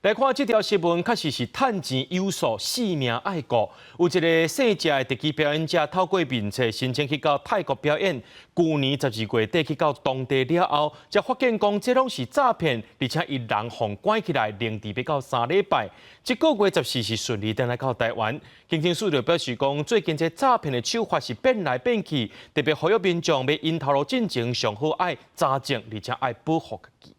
来看这条新闻，确实是趁钱有数，性命爱顾。有一个姓谢的特技表演者，透过面册申请去到泰国表演。去年12月底去到当地了后，才发现讲这拢是诈骗，而且伊人互关起来，连治要到3礼拜。这个月14是顺利登来到台湾。警政署就表示讲，最近这诈骗的手法是变来变去，特别呼吁民众要因头路进前，上好爱查证，而且爱保护家己。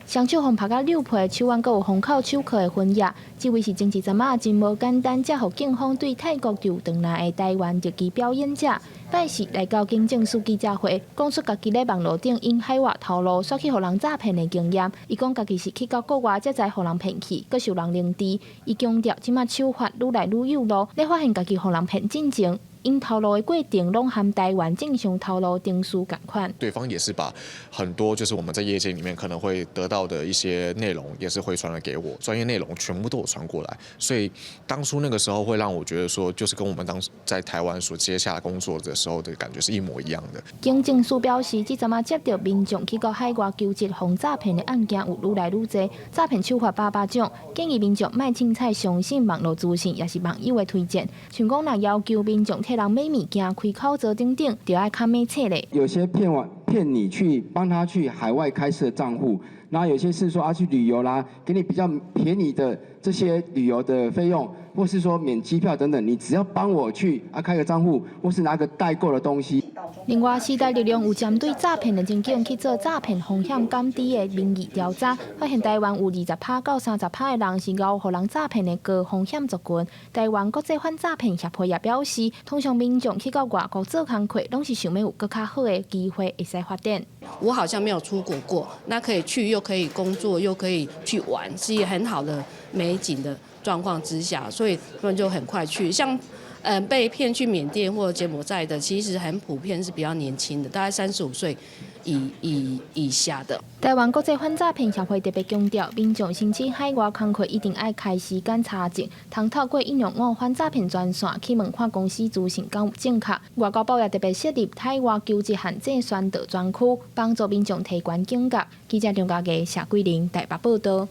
双手互拍到扭皮，手腕阁有封口手铐的痕迹，这位是前一阵真无简单，才互警方对泰国就回来的台湾特技表演者，拜四来到警政署记者会，讲出家己咧网络顶因海外头路刷去互人诈骗的经验。伊讲家己是去到国外才知互人骗去，阁受人凌迟。伊强调，即马手法愈来愈有路，咧发现家己互人骗进前。因头路的过程拢和台湾正常头路定数同款。对方也是把很多就是我们在业界里面可能会得到的一些内容，也是回传了给我，专业内容全部都有传过来。所以当初那个时候会让我觉得说，就是跟我们当时在台湾所接下工作的时候的感觉是一模一样的。警政署表示，即阵接到民众去到海外求职防诈骗的案件有愈来愈多，诈骗手法百种，建议民众莫凊彩相信网络资讯，也是网友的推荐。像讲若要求民众替人买物件、开口罩等等，就要看买册咧。有些骗你去帮他去海外开设账户，然后有些是说去旅游啦，给你比较便宜的这些旅游的费用，或是说免机票等等，你只要帮我去开个账户，或是拿个代购的东西。另外，时代力量有针对诈骗的情境去做诈骗风险降低的民意调查，发现台湾有20%到30%的人是熬互人诈骗的高风险族群。台湾国际反诈骗协会也表示，通常民众去到外国做工课，拢是想要有更较好的机会会使发展。我好像没有出国过，那可以去又可以工作又可以去玩，是一个很好的美景的状况之下，所以他们就很快去。像被骗去缅甸或者柬埔寨的，其实很普遍是比较年轻的，大概35岁以下的。台湾国际反诈骗协会特别强调，民众申请海外工课一定要开时间查证，通透过165反诈骗专线去问看公司资讯敢有正确。外交部也特别设立海外求职限制宣导专区，帮助民众提高警觉。记者张家佳、谢桂玲台北报道。